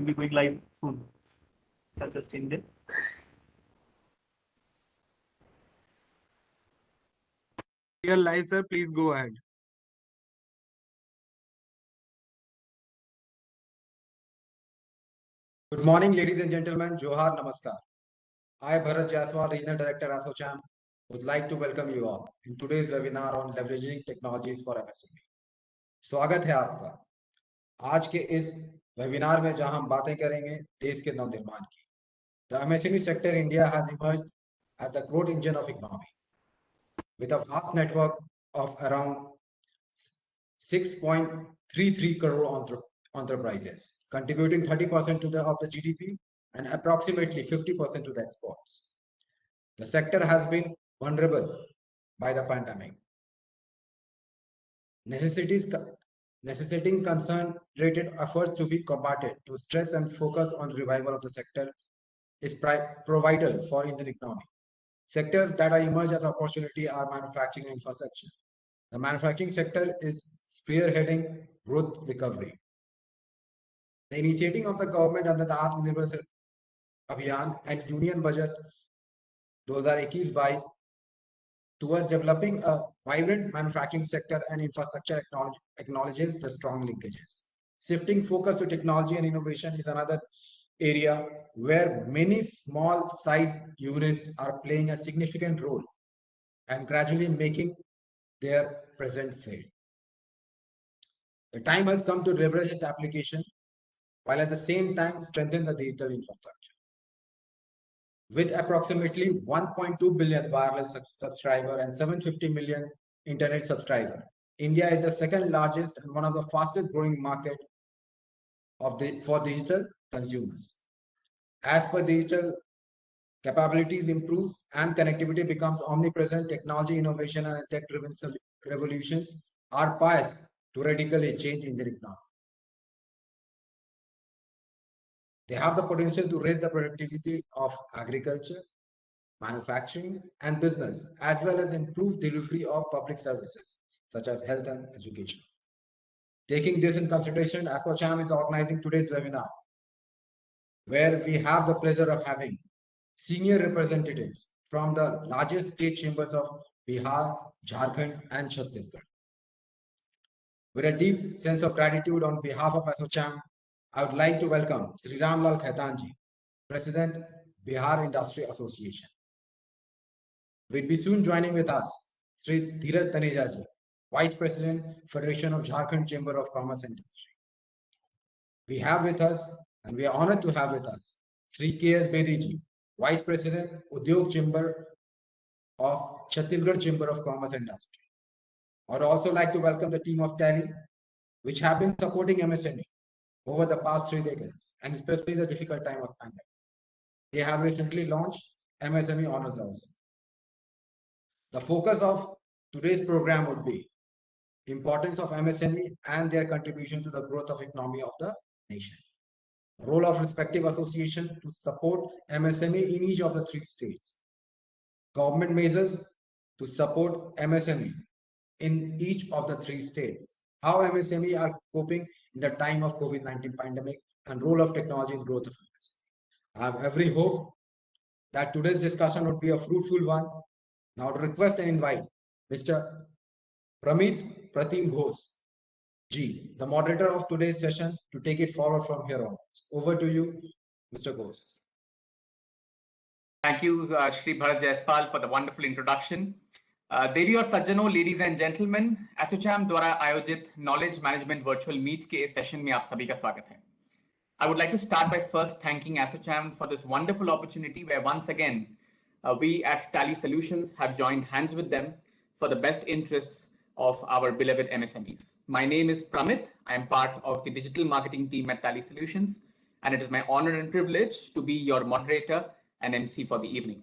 will be going live soon. That's just in there. You're live, sir. Please go ahead. Good morning, ladies and gentlemen. Johar Namaskar. I, Bharat Jaiswal, Regional Director, ASSOCHAM, would like to welcome you all in today's webinar on leveraging technologies for MSME. स्वागत है आपका आज के इस webinar में जहां हम बातें करेंगे देश के नवनिर्माण की. The MSME sector in India has emerged as the growth engine of economy with a vast network of around 6.33 crore enterprises, contributing 30% of the GDP and approximately 50% to the exports. The sector has been vulnerable by the pandemic, necessitating concentrated efforts to be combated. To stress and focus on revival of the sector is vital for Indian economy. Sectors that are emerged as opportunity are manufacturing and infrastructure. The manufacturing sector is spearheading growth recovery. The initiating of the government under the Atmanirbhar Abhiyan and Union Budget 2021-22 towards developing a vibrant manufacturing sector and infrastructure acknowledges the strong linkages. Shifting focus to technology and innovation is another area where many small size units are playing a significant role and gradually making their present fade. The time has come to leverage its application while at the same time strengthen the digital infrastructure. With approximately 1.2 billion wireless subscriber and 750 million internet subscriber, India is the second largest and one of the fastest growing market for digital consumers. As per digital capabilities improve and connectivity becomes omnipresent, technology, innovation, and tech-driven revolutions are poised to radically change Indian economy. They have the potential to raise the productivity of agriculture, manufacturing, and business, as well as improve delivery of public services such as health and education. Taking this in consideration, ASSOCHAM is organizing today's webinar, where we have the pleasure of having senior representatives from the largest state chambers of Bihar, Jharkhand, and Chhattisgarh. With a deep sense of gratitude on behalf of ASSOCHAM, I would like to welcome Sri Ramlal Khaitanji, President, Bihar Industry Association. Will be soon joining with us Sri Dheeraj Tanejaji, Vice President, Federation of Jharkhand Chamber of Commerce and Industry. We have with us, and we are honored to have with us, Sri K.S. Bediji, Vice President, Udyog Chamber of Chhattisgarh Chamber of Commerce and Industry. I would also like to welcome the team of Tally, which have been supporting MSME over the past 3 decades, and especially the difficult time of pandemic. They have recently launched MSME Honors also. The focus of today's program would be importance of MSME and their contribution to the growth of economy of the nation. Role of respective association to support MSME in each of the 3 states. Government measures to support MSME in each of the 3 states. How MSME are coping in the time of COVID-19 pandemic and role of technology in growth of MSME. I have every hope that today's discussion would be a fruitful one. Now to request and invite Mr. Pramit Pratim Ghosh Ji, the moderator of today's session, to take it forward from here on. Over to you, Mr. Ghosh. Thank you, Shri Bharat Jaiswal, for the wonderful introduction. देवी और सज्जनों, ladies and gentlemen, ASSOCHAM द्वारा आयोजित Knowledge Management Virtual Meet के इस session में आप सभी का स्वागत है. I would like to start by first thanking ASSOCHAM for this wonderful opportunity where once again we at Tally Solutions have joined hands with them for the best interests of our beloved MSMEs. My name is Pramit. I am part of the digital marketing team at Tally Solutions, and it is my honor and privilege to be your moderator and MC for the evening.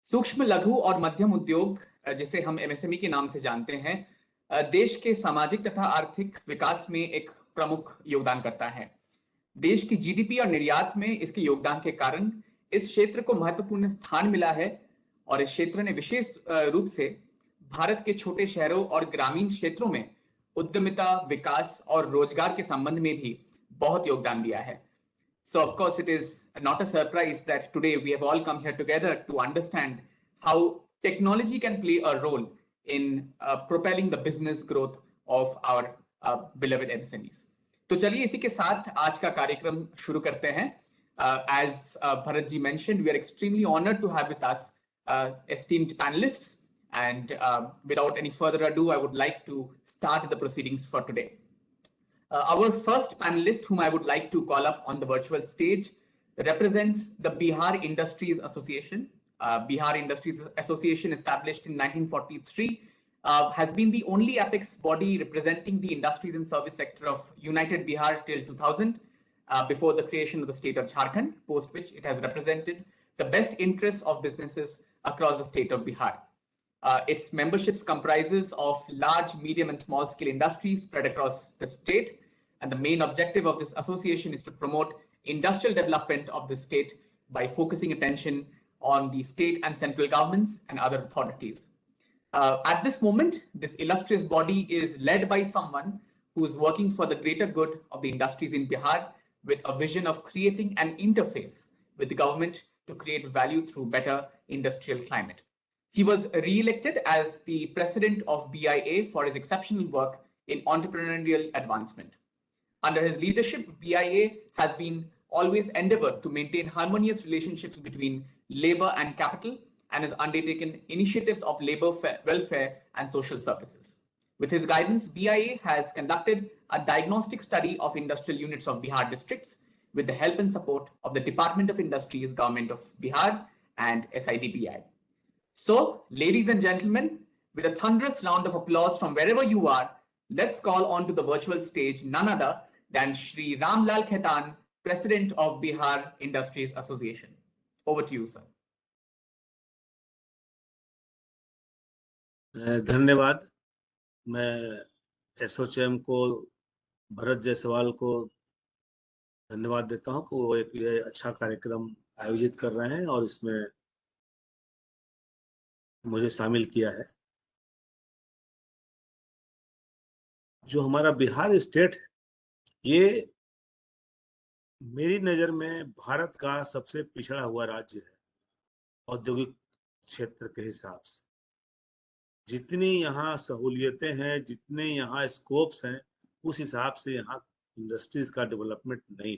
सूक्ष्म लघु और मध्यम उद्योग, जिसे हम MSME के नाम से जानते हैं, देश के सामाजिक तथा आर्थिक विकास में एक प्रमुख योगदान करता है. देश की जीडीपी और निर्यात में इसके योगदान के कारण इस क्षेत्र को महत्वपूर्ण स्थान मिला है और इस क्षेत्र ने विशेष रूप से भारत के छोटे शहरों और ग्रामीण क्षेत्रों में उद्यमिता, विकास और रोजगार के संबंध में भी बहुत योगदान दिया है. So of course, it is not a surprise that today we have all come here together to understand how technology can play a role in propelling the business growth of our beloved MSMEs. तो चलिए इसी के साथ आज का कार्यक्रम शुरू करते हैं. As Bharat ji mentioned, we are extremely honored to have with us esteemed panelists. And without any further ado, I would like to start the proceedings for today. Our first panelist, whom I would like to call up on the virtual stage, represents the Bihar Industries Association. Bihar Industries Association, established in 1943, has been the only apex body representing the industries and service sector of United Bihar till 2000, before the creation of the state of Jharkhand, post which it has represented the best interests of businesses across the state of Bihar. Its memberships comprises of large, medium, and small scale industries spread across the state. And the main objective of this association is to promote industrial development of the state by focusing attention on the state and central governments and other authorities. At this moment, this illustrious body is led by someone who is working for the greater good of the industries in Bihar, with a vision of creating an interface with the government to create value through better industrial climate. He was re-elected as the president of BIA for his exceptional work in entrepreneurial advancement. Under his leadership, BIA has been always endeavored to maintain harmonious relationships between labor and capital, and has undertaken initiatives of labor welfare and social services. With his guidance, BIA has conducted a diagnostic study of industrial units of Bihar districts with the help and support of the Department of Industries, Government of Bihar, and SIDBI. So, ladies and gentlemen, with a thunderous round of applause from wherever you are, let's call on to the virtual stage none other than Shri Ramlal Khaitan, President of Bihar Industries Association. Over to you, sir. धन्यवाद. मैं एसोचैम को, भरत जायसवाल को धन्यवाद देता हूं कि वो एक ये अच्छा कार्यक्रम आयोजित कर रहे हैं और इसमें मुझे शामिल किया है. जो हमारा बिहार स्टेट है, ये मेरी नजर में भारत का सबसे पिछड़ा हुआ राज्य है औद्योगिक क्षेत्र के हिसाब से. जितनी यहाँ सहूलियतें हैं, जितने यहाँ स्कोप्स हैं, उस हिसाब से यहाँ इंडस्ट्रीज का डेवलपमेंट नहीं.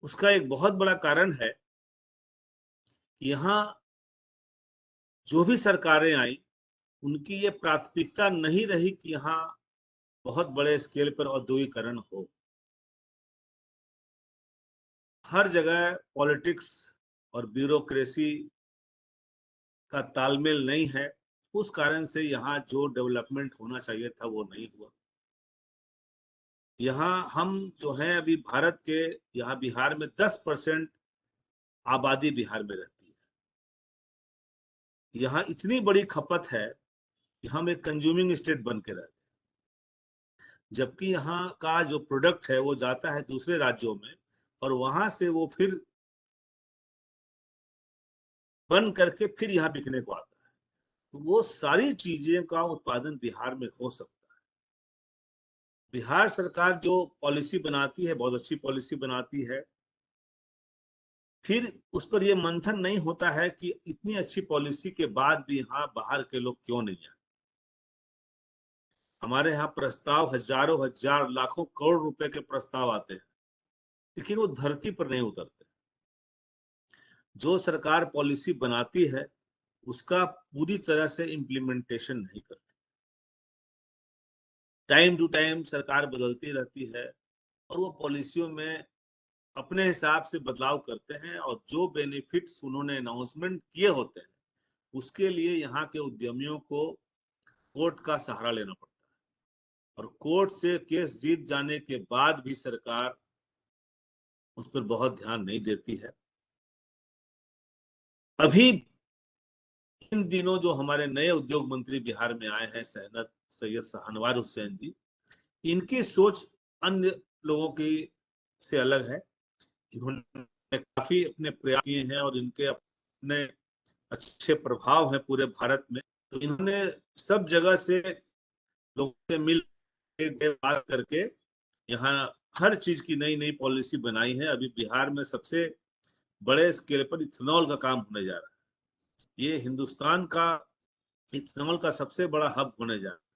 उसका एक बहुत बड़ा कारण है कि यहाँ जो भी सरकारें आई, उनकी ये प्राथमिकता नहीं रही कि यहाँ बहुत बड़े स्केल पर औद्योगिकरण हो. हर जगह पॉलिटिक्स और ब्यूरोक्रेसी का तालमेल नहीं है. उस कारण से यहाँ जो डेवलपमेंट होना चाहिए था वो नहीं हुआ. यहाँ हम जो हैं अभी भारत के, यहाँ बिहार में 10% आबादी बिहार में रहती है. यहाँ इतनी बड़ी खपत है कि हम एक कंज्यूमिंग स्टेट बन के रहते हैं, जबकि यहाँ का जो प्रोडक्ट है वो जाता है दूसरे राज्यों में और वहां से वो फिर बन करके फिर यहाँ बिकने को आता है. तो वो सारी चीजें का उत्पादन बिहार में हो सकता है. बिहार सरकार जो पॉलिसी बनाती है, बहुत अच्छी पॉलिसी बनाती है, फिर उस पर ये मंथन नहीं होता है कि इतनी अच्छी पॉलिसी के बाद भी यहाँ बाहर के लोग क्यों नहीं आए. हमारे यहाँ प्रस्ताव हजारों हजार लाखों करोड़ रुपए के प्रस्ताव आते हैं, लेकिन वो धरती पर नहीं उतरते. जो सरकार पॉलिसी बनाती है उसका पूरी तरह से इम्प्लीमेंटेशन नहीं करती. टाइम टू टाइम सरकार बदलती रहती है और वो पॉलिसियों में अपने हिसाब से बदलाव करते हैं, और जो बेनिफिट्स उन्होंने अनाउंसमेंट किए होते हैं उसके लिए यहाँ के उद्यमियों को कोर्ट का सहारा लेना पड़ता है. और कोर्ट से केस जीत जाने के बाद भी सरकार उस पर बहुत ध्यान नहीं देती है. अभी इन दिनों जो हमारे नए उद्योग मंत्री बिहार में आए हैं, सैयद शाहनवाज हुसैन जी, इनकी सोच अन्य लोगों की से अलग है. इन्होंने काफी अपने प्रयास किए हैं और इनके अपने अच्छे प्रभाव हैं पूरे भारत में. तो इन्होंने सब जगह से लोगों से मिल के बात करके यहाँ हर चीज की नई नई पॉलिसी बनाई है। अभी बिहार में सबसे बड़े स्केल पर इथेनॉल का काम होने जा रहा है। ये हिंदुस्तान का इथेनॉल का सबसे बड़ा हब होने जा रहा है।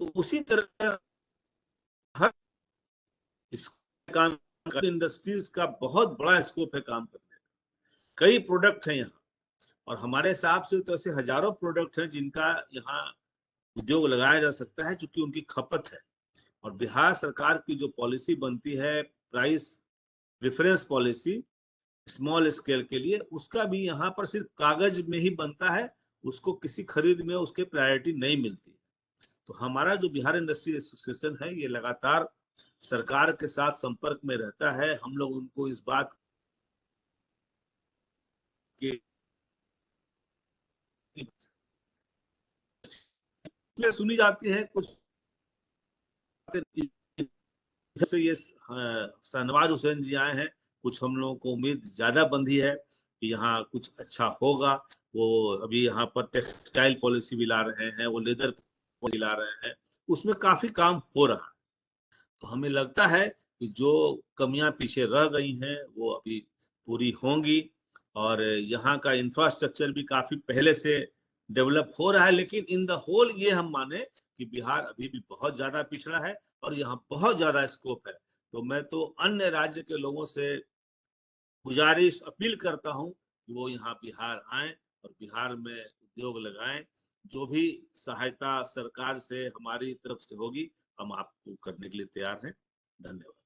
तो उसी तरह हर इस काम इंडस्ट्रीज का बहुत बड़ा स्कोप है काम करने का। कई प्रोडक्ट हैं यहाँ, और हमारे हिसाब से तो ऐसे हजारों प्रोडक्ट हैं जिनका यहाँ उद्योग लगाया जा सकता है, क्योंकि उनकी खपत है। और बिहार सरकार की जो पॉलिसी बनती है, price reference policy small scale के लिए, उसका भी यहाँ पर सिर्फ कागज में ही बनता है, उसको किसी खरीद में उसके प्रायोरिटी नहीं मिलती। तो हमारा जो बिहार इंडस्ट्री एसोसिएशन है, ये लगातार सरकार के साथ संपर्क में रहता है। हम लोग उनको इस बात के सुनी जाती है, कुछ से ये शहनवाज हुसैन जी आए हैं, कुछ हम लोगों को उम्मीद ज्यादा बंधी है कि यहाँ कुछ अच्छा होगा। वो अभी यहाँ पर टेक्सटाइल पॉलिसी भी ला रहे हैं, वो लेदर पॉलिसी ला रहे हैं, उसमें काफी काम हो रहा है। तो हमें लगता है कि जो कमियां पीछे रह गई हैं वो अभी पूरी होंगी, और यहाँ का इंफ्रास्ट्रक्चर भी काफी पहले से डेवलप हो रहा है। लेकिन इन द होल ये हम माने कि बिहार अभी भी बहुत ज्यादा पिछड़ा है और यहाँ बहुत ज्यादा स्कोप है। तो मैं तो अन्य राज्य के लोगों से गुजारिश अपील करता हूँ कि वो यहाँ बिहार आए और बिहार में उद्योग लगाएं। जो भी सहायता सरकार से हमारी तरफ से होगी, हम आपको करने के लिए तैयार हैं। धन्यवाद।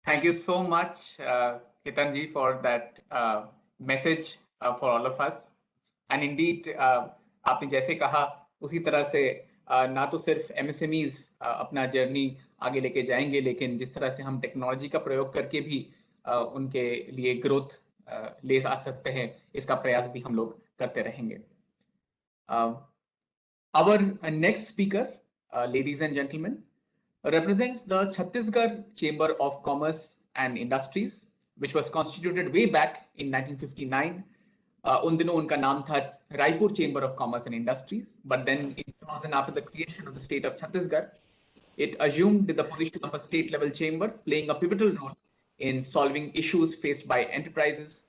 Thank you so much, Ketan ji, for that message for all of us. And indeed, आपने जैसे कहा उसी तरह से ना तो सिर्फ MSMEs अपना जर्नी आगे लेके जाएंगे, लेकिन जिस तरह से हम टेक्नोलॉजी का प्रयोग करके भी उनके लिए ग्रोथ ले आ सकते हैं, इसका प्रयास भी हम लोग करते रहेंगे। Our next speaker, ladies and gentlemen, represents the Chhattisgarh Chamber of Commerce and Industries, which was constituted way back in 1959. उन दिनों उनका नाम था Raipur Chamber of Commerce and Industries, but then in 2000, after the creation of the state of Chhattisgarh, it assumed the position of a state level chamber, playing a pivotal role in solving issues faced by enterprises,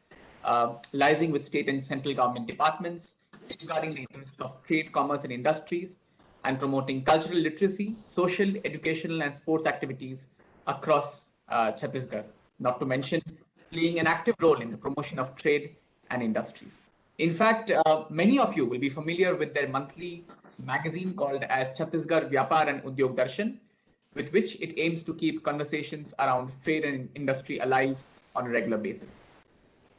liaising with state and central government departments, safeguarding the interests of trade, commerce, and industries, and promoting cultural literacy, social, educational, and sports activities across Chhattisgarh. Not to mention playing an active role in the promotion of trade and industries. In fact, many of you will be familiar with their monthly magazine called as Chhattisgarh Vyapar and Udyog Darshan, with which it aims to keep conversations around trade and industry alive on a regular basis.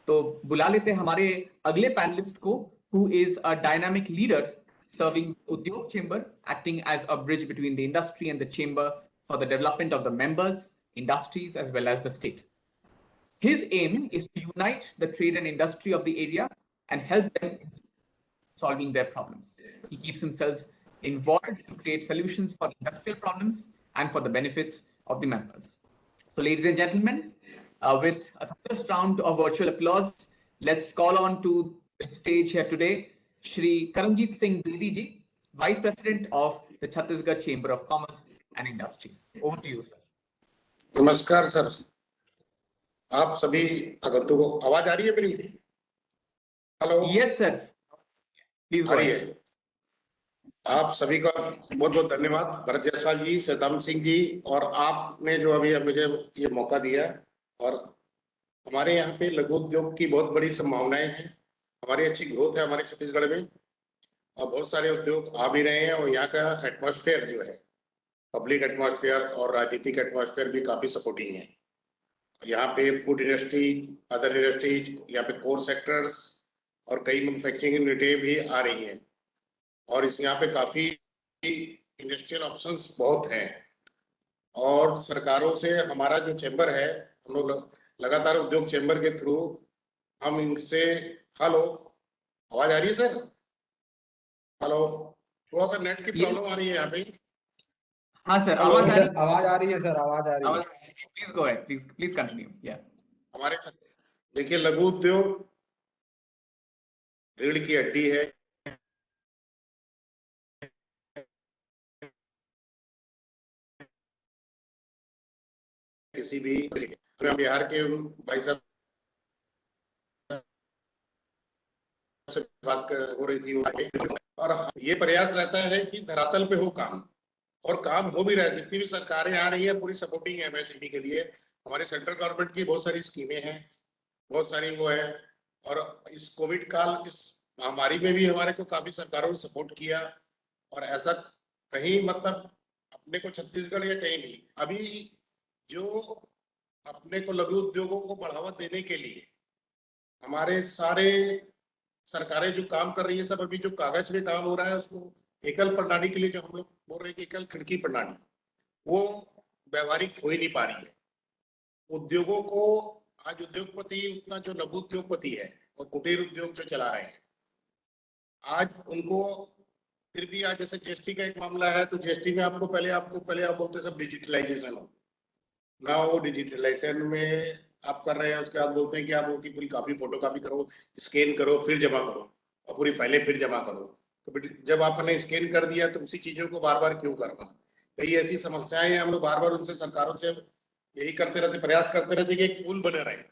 तो बुला लेते हैं हमारे अगले panelist को, who is a dynamic leader serving Udyog Chamber, acting as a bridge between the industry and the chamber for the development of the members, industries, as well as the state. His aim is to unite the trade and industry of the area and help them in solving their problems. He keeps himself involved to create solutions for industrial problems and for the benefits of the members. So, ladies and gentlemen, with a first round of virtual applause, let's call on to the stage here today, Shri Karamjit Singh Bedi ji, Vice President of the Chhattisgarh Chamber of Commerce and Industries. Over to you, sir. नमस्कार sir, आप सभी आगंतुकों को आवाज आ रही है मेरी? Hello. Yes, sir. Please go ahead. आप सभी का बहुत बहुत धन्यवाद, भरत जायसवाल जी, सदाम सिंह जी, और आपने जो अभी मुझे ये मौका दिया। और हमारे यहाँ पे लघु उद्योग की बहुत बड़ी संभावनाएं हैं, हमारी अच्छी ग्रोथ है हमारे छत्तीसगढ़ में, और बहुत सारे उद्योग आ भी रहे हैं। और यहाँ का एटमॉस्फेयर जो है, पब्लिक एटमॉस्फेयर और राजनीतिक एटमॉस्फेयर भी काफी सपोर्टिंग है। यहाँ पे फूड इंडस्ट्री, अदर इंडस्ट्रीज, यहाँ पे कोर सेक्टर्स और कई मैन्युफैक्चरिंग यूनिटें भी आ रही हैं, और इस यहाँ पे काफी इंडस्ट्रियल ऑप्शंस बहुत हैं। और सरकारों से हमारा जो चैम्बर है, हम लोग लगातार उद्योग चैम्बर के थ्रू हम इनसे, हेलो, आवाज आ रही है सर? हेलो, थोड़ा सा नेट की प्रॉब्लम आ रही है यहाँ पे। हाँ सर, आवाज आ रही है सर, आवाज आ रही है। Please go ahead. Please continue. Yeah. हमारे देखिए, लघु उद्योग रीढ़ की हड्डी है किसी भी बिहार के भाई साहब से हो रही थी, और ये प्रयास रहता है कि धरातल पे हो काम, और काम हो भी रहा है। जितनी भी सरकारें आ रही है पूरी सपोर्टिंग है एमएसएमई के लिए। हमारे सेंट्रल गवर्नमेंट की बहुत सारी स्कीमें हैं, बहुत सारी वो है, और इस कोविड काल, इस महामारी में भी हमारे को काफी सरकारों ने सपोर्ट किया। और ऐसा कहीं मतलब अपने को छत्तीसगढ़ या कहीं भी अभी जो अपने को लघु उद्योगों को बढ़ावा देने के लिए हमारे सारे सरकारें जो काम कर रही है, सब अभी जो कागज में काम हो रहा है उसको एकल प्रणाली के लिए जो हम लोग बोल रहे हैं कि एकल खिड़की प्रणाली, वो व्यवहारिक हो ही नहीं पा रही है। उद्योगों को आज उद्योगपति उतना जो लघु उद्योगपति है और कुटीर उद्योग जो चला रहे हैं, आज उनको फिर भी आज जैसे जीएसटी का एक मामला है, तो जीएसटी में आपको पहले आप बोलते सब डिजिटलाइजेशन हो ना, वो डिजिटलाइजेशन में आप कर रहे हैं, उसके बाद बोलते हैं कि आप उसकी पूरी कॉपी फोटो कॉपी करो, स्कैन करो, फिर जमा करो, और पूरी फाइलें फिर जमा करो। तो जब आपने स्कैन कर दिया तो उसी चीजों को बार बार क्यों करना? कई ऐसी समस्याएं हैं, हम लोग बार बार उनसे सरकारों से यही करते रहते, प्रयास करते रहते कि एक पुल बने रहे,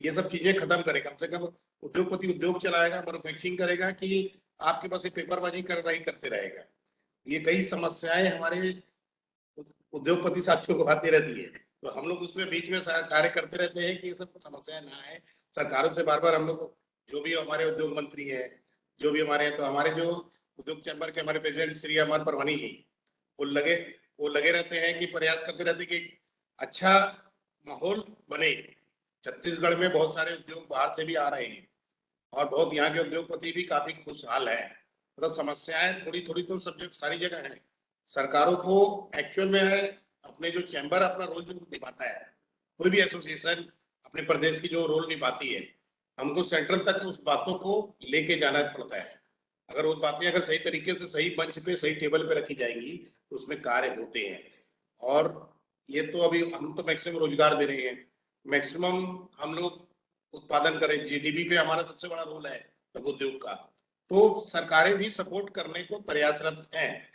ये सब चीजें खत्म करे। कम से कम उद्योगपति उद्योग चलाएगा, मैन्युफैक्चरिंग करेगा, कि आपके पास एक पेपरबाजी कार्रवाई करते रहेगा। ये कई समस्याएं हमारे उद्योगपति साथियों को आती रहती है, तो हम लोग उसमें बीच में कार्य करते रहते हैं कि ये सब समस्याएं ना आए। सरकारों से बार बार हम लोग, जो भी हमारे उद्योग मंत्री है, जो भी हमारे, तो हमारे जो उद्योग चैम्बर के हमारे प्रेसिडेंट श्री अमर परवानी जी, वो लगे रहते हैं कि प्रयास करते रहते हैं कि अच्छा माहौल बने। छत्तीसगढ़ में बहुत सारे उद्योग बाहर से भी आ रहे हैं, और बहुत यहाँ के उद्योगपति भी काफी खुशहाल है। मतलब समस्याएं थोड़ी थोड़ी तो सब सारी जगह है। सरकारों को एक्चुअल में है अपने जो चैम्बर अपना रोल जो निभाता है, कोई भी एसोसिएशन अपने प्रदेश की जो रोल निभाती है, हमको सेंट्रल तक उस बातों को लेके जाना पड़ता है। अगर वो बातें अगर सही तरीके से सही मंच पे सही टेबल पे रखी जाएंगी तो उसमें कार्य होते हैं। और ये तो अभी हम तो मैक्सिमम रोजगार दे रहे हैं, मैक्सिमम हम लोग उत्पादन करें, जीडीपी पे हमारा सबसे बड़ा रोल है लघु उद्योग का। तो सरकारें भी सपोर्ट करने को प्रयासरत हैं,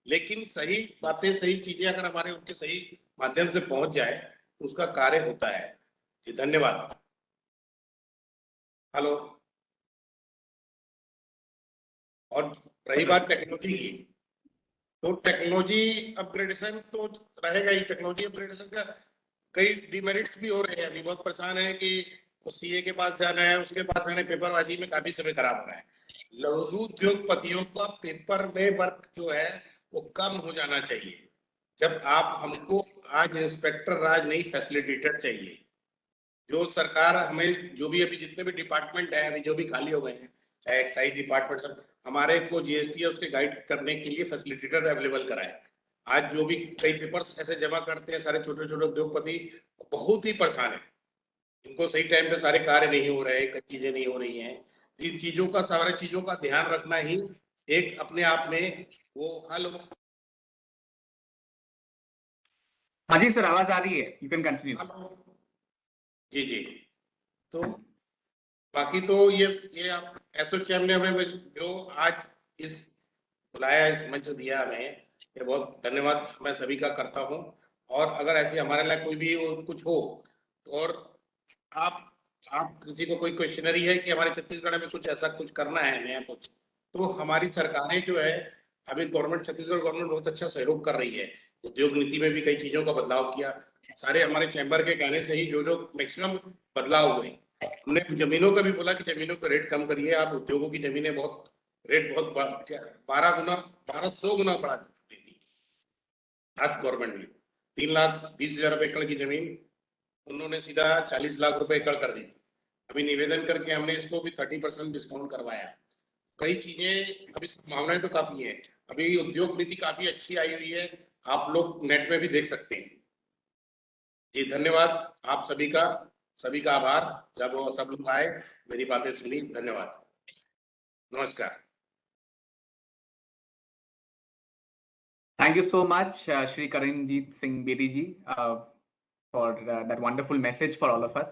लेकिन सही बातें सही चीजें अगर हमारे उनके सही माध्यम से पहुंच जाए तो उसका कार्य होता है। जी धन्यवाद। हेलो। और रही बात टेक्नोलॉजी की, तो टेक्नोलॉजी अपग्रेडेशन तो रहेगा ही। टेक्नोलॉजी अपग्रेडेशन का कई डिमेरिट्स भी हो रहे हैं। अभी बहुत परेशान है कि सीए के पास जाना है, उसके पास जाना है, पेपरबाजी में काफी समय खराब हो रहा है। लघु उद्योगपतियों का पेपर में वर्क जो है वो कम हो जाना चाहिए। जब आप हमको आज इंस्पेक्टर राज नहीं फैसिलिटेटर चाहिए। जो सरकार हमें जो भी अभी जितने भी डिपार्टमेंट है अभी जो भी खाली हो गए हैं, चाहे एक्साइज डिपार्टमेंट, सब हमारे को जीएसटी है उसके गाइड करने के लिए फैसिलिटेटर अवेलेबल कराए। आज जो भी कई पेपर्स ऐसे जमा करते हैं सारे छोटे उद्योगपति बहुत ही परेशान है, इनको सही टाइम पे सारे कार्य नहीं हो रहे, कई चीजें नहीं हो रही हैं। इन चीजों का सारे चीजों का ध्यान रखना ही एक अपने आप में वो हल। हाँ जी सर, आवाज आ रही है, यू कैन कंटिन्यू। जी जी। तो बाकी तो ये आप एसोचैम ने हमें जो आज इस बुलाया, इस मंच दिया हमें, ये बहुत धन्यवाद मैं सभी का करता हूँ। और अगर ऐसे हमारे लिए कोई भी कुछ हो और आप किसी को कोई क्वेश्चनरी है कि हमारे छत्तीसगढ़ में कुछ ऐसा कुछ करना है नया कुछ, तो हमारी सरकारें जो है अभी गवर्नमेंट, छत्तीसगढ़ गवर्नमेंट बहुत अच्छा सहयोग कर रही है। उद्योग नीति में भी कई चीजों का बदलाव किया, सारे हमारे चैम्बर के कहने से ही जो मैक्सिमम बदलाव हुए। हमने जमीनों का भी बोला कि जमीनों का रेट कम करिए आप, उद्योगों की जमीनें बहुत रेट बहुत 1200 गुना बढ़ा चुकी थी लास्ट गवर्नमेंट में। 3,20,000 रुपए एकड़ की जमीन उन्होंने सीधा 40 लाख रुपए एकड़ कर दी थी। अभी निवेदन करके हमने इसको भी 30% डिस्काउंट करवाया। कई चीजें, अभी संभावनाएं तो काफी है। अभी उद्योग नीति काफी अच्छी आई हुई है, आप लोग नेट में भी देख सकते हैं। जी धन्यवाद आप सभी का आभार, जब वो सब लोग आए मेरी बातें सुनी। धन्यवाद, नमस्कार। Thank you so much, Shri Karanjit Singh Bedi ji, for that wonderful message for all of us.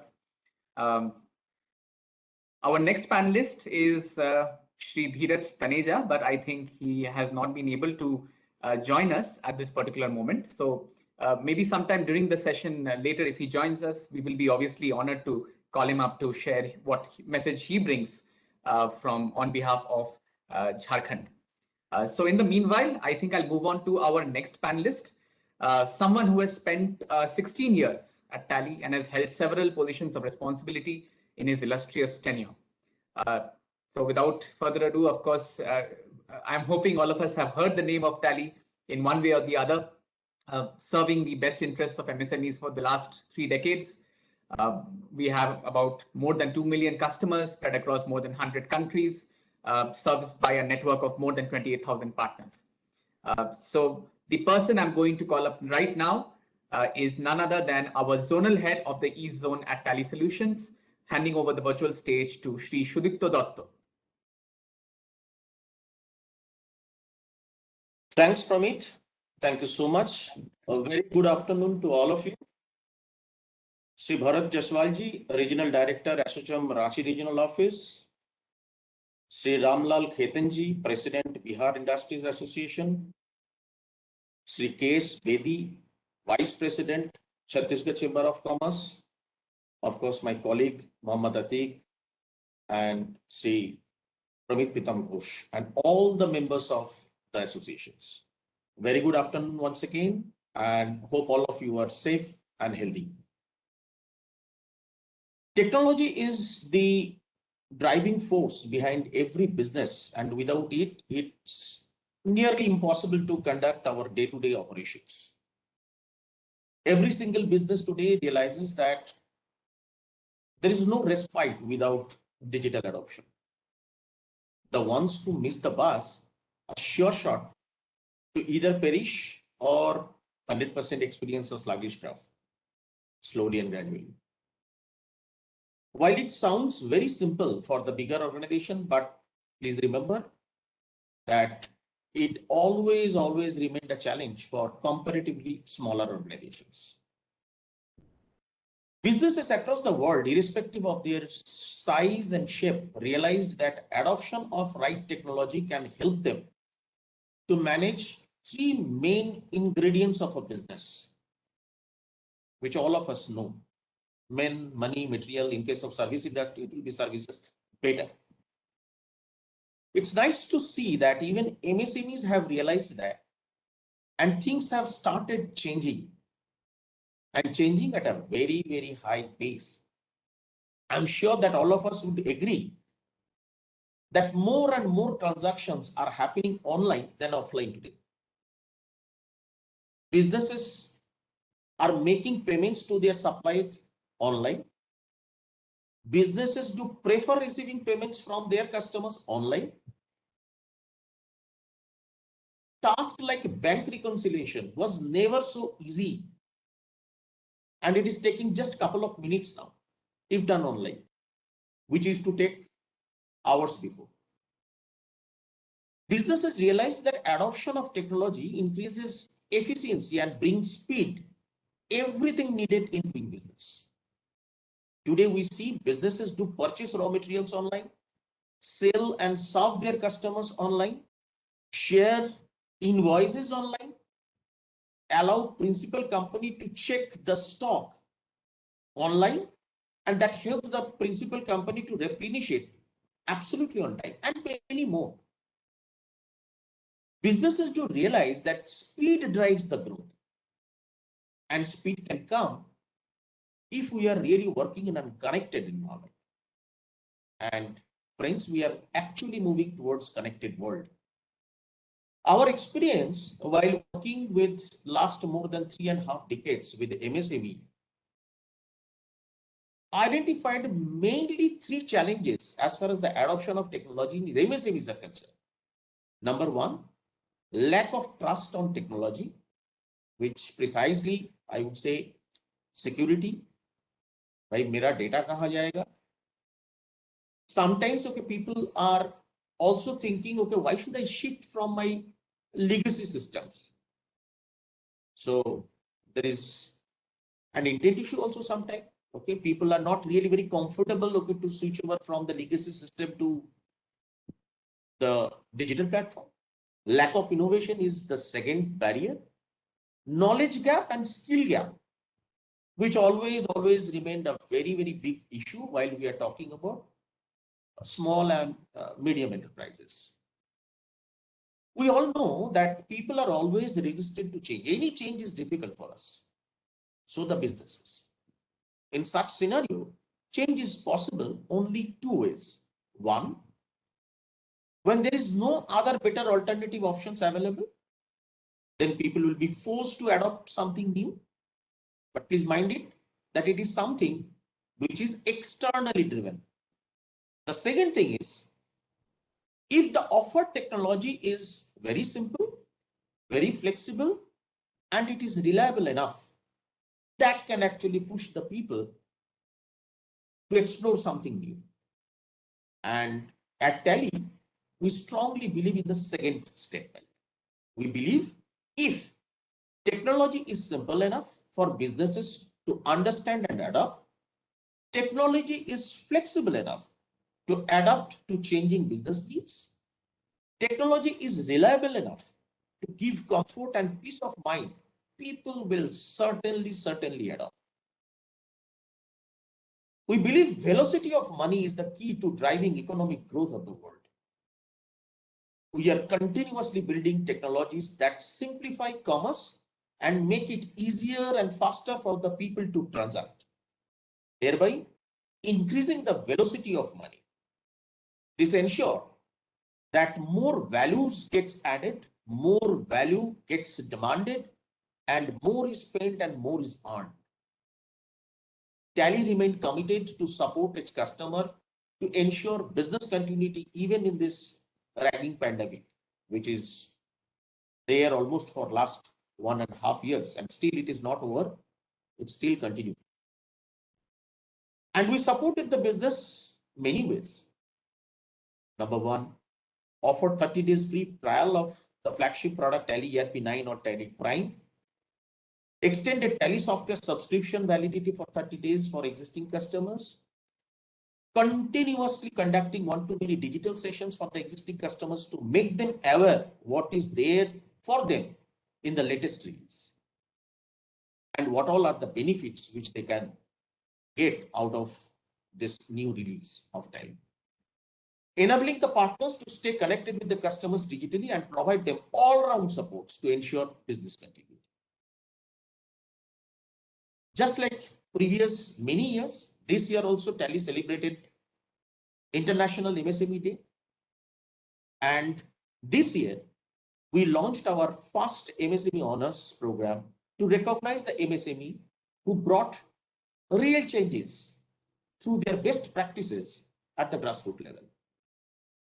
Our next panelist is Shri Dheeraj Taneja, but I think he has not been able to join us at this particular moment. So Maybe sometime during the session later, if he joins us, we will be obviously honored to call him up to share what message he brings from on behalf of Jharkhand. So in the meanwhile, I think I'll move on to our next panelist, someone who has spent 16 years at Tally and has held several positions of responsibility in his illustrious tenure. So without further ado, of course, I'm hoping all of us have heard the name of Tally in one way or the other, serving the best interests of MSMEs for the last 3 decades. We have about more than 2 million customers spread across more than 100 countries, serviced by a network of more than 28,000 partners. So the person I'm going to call up right now is none other than our zonal head of the East Zone at Tally Solutions, handing over the virtual stage to Shri Sudipto Dotto. Thanks, Pramit. Thank you so much. A very good afternoon to all of you. Sri Bharat Jaswalji, Regional Director, ASSOCHAM Ranchi Regional Office. Sri Ramlal Khetanji, President, Bihar Industries Association. Sri K.S. Bedi, Vice President, Chhattisgarh Chamber of Commerce. Of course, my colleague, Mohammad Atiq, and Sri Pramit Pitam Ghosh, and all the members of the associations. Very good afternoon once again, and hope all of you are safe and healthy. Technology is the driving force behind every business, and without it, it's nearly impossible to conduct our day-to-day operations. Every single business today realizes that there is no respite without digital adoption. The ones who miss the bus are sure shot to either perish or 100% experience a sluggish growth, slowly and gradually. While it sounds very simple for the bigger organization, but please remember that it always remained a challenge for comparatively smaller organizations. Businesses across the world, irrespective of their size and shape, realized that adoption of right technology can help them to manage 3 main ingredients of a business, which all of us know: men, money, material. In case of service industry, it will be services better. It's nice to see that even MSMEs have realized that, and things have started changing, and changing at a very, very high pace. I'm sure that all of us would agree that more and more transactions are happening online than offline today. Businesses are making payments to their suppliers online. Businesses do prefer receiving payments from their customers online. Task like bank reconciliation was never so easy, and it is taking just a couple of minutes now if done online, which is to take hours before. Businesses realized that adoption of technology increases efficiency and brings speed, everything needed in doing business. Today we see businesses do purchase raw materials online, sell and serve their customers online, share invoices online, allow principal company to check the stock online, and that helps the principal company to replenish it absolutely on time, and many more. Businesses do realize that speed drives the growth, and speed can come if we are really working in a connected environment. And friends, we are actually moving towards connected world. Our experience while working with last more than 3.5 decades with MSME identified mainly 3 challenges as far as the adoption of technology in MSMEs are concerned. Number 1, lack of trust on technology, which precisely I would say security. Bhai, mera data kahan jayega? Sometimes, okay, people are also thinking, okay, why should I shift from my legacy systems? So there is an intent issue also sometimes. Okay, people are not really very comfortable, okay, to switch over from the legacy system to the digital platform. Lack of innovation is the second barrier. knowledge gap and skill gap, which always remained a very big issue while we are talking about small and medium enterprises. We all know that people are always resistant to change. Any change is difficult for us. So the businesses. In such scenario, change is possible only two ways. One, when there is no other better alternative options available, then people will be forced to adopt something new. But please mind it that it is something which is externally driven. The second thing is, if the offered technology is very simple, very flexible, and it is reliable enough, that can actually push the people to explore something new. And at Tally, we strongly believe in the second statement. We believe if technology is simple enough for businesses to understand and adopt, technology is flexible enough to adapt to changing business needs, technology is reliable enough to give comfort and peace of mind, people will certainly adopt. We believe velocity of money is the key to driving economic growth of the world. We are continuously building technologies that simplify commerce and make it easier and faster for the people to transact, thereby increasing the velocity of money. This ensures that more values gets added, more value gets demanded, and more is spent and more is earned. Tally remained committed to support its customer to ensure business continuity even in this ragging pandemic, which is there almost for last 1.5 years, and still it is not over. It still continues. And we supported the business many ways. Number one, offered 30 days free trial of the flagship product Tally ERP9 or Tally Prime. Extended Tally software subscription validity for 30 days for existing customers. Continuously conducting one-to-many digital sessions for the existing customers to make them aware what is there for them in the latest release and what all are the benefits which they can get out of this new release of Tally. Enabling the partners to stay connected with the customers digitally and provide them all-round supports to ensure business continuity. Just like previous many years, this year also Tally celebrated International MSME Day. And this year, we launched our first MSME Honors program to recognize the MSME who brought real changes through their best practices at the grassroots level.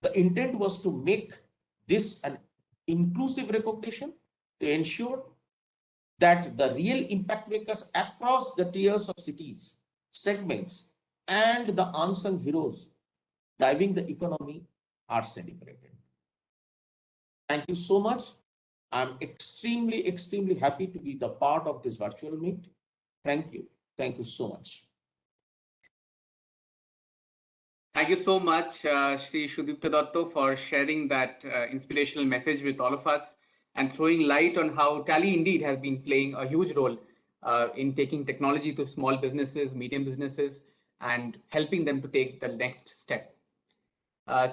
The intent was to make this an inclusive recognition to ensure that the real impact makers across the tiers of cities, segments, and the unsung heroes driving the economy are celebrated. Thank you so much. I'm extremely happy to be the part of this virtual meet. Thank you. Thank you so much. Thank you so much, Shri Sudipta Datta, for sharing that inspirational message with all of us and throwing light on how Tally indeed has been playing a huge role in taking technology to small businesses, medium businesses, and helping them to take the next step.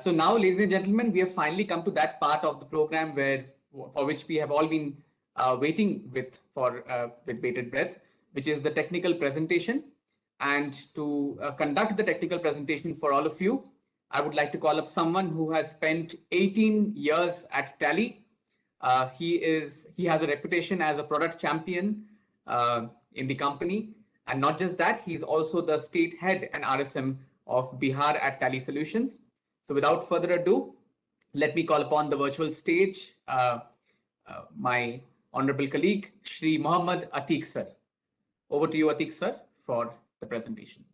So now, ladies and gentlemen, we have finally come to that part of the program for which we have all been waiting with bated breath, which is the technical presentation. And to conduct the technical presentation for all of you, I would like to call up someone who has spent 18 years at Tally. He has a reputation as a product champion in the company. And not just that, he's also the state head and RSM of Bihar at Tally Solutions. So without further ado, let me call upon the virtual stage my honorable colleague, Shri Mohammad Atiq sir. Over to you, Atiq sir, for the presentation.